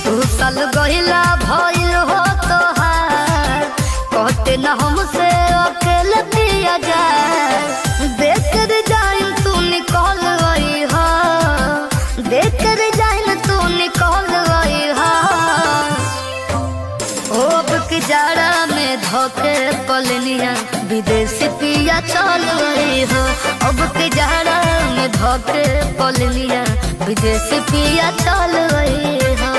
तू साल गहिला भइल हो तोहार, कहते न हमसे अकेले पिया जाए। देख कर जाइन तू निकल गई हो, देख कर जाइन तू निकल गई हो। अब की जाड़ा में धोके पलनिया विदेशी पिया चल गई हो। अब की जाड़ा में धोके पलनिया विदेशी पिया चल गई हो।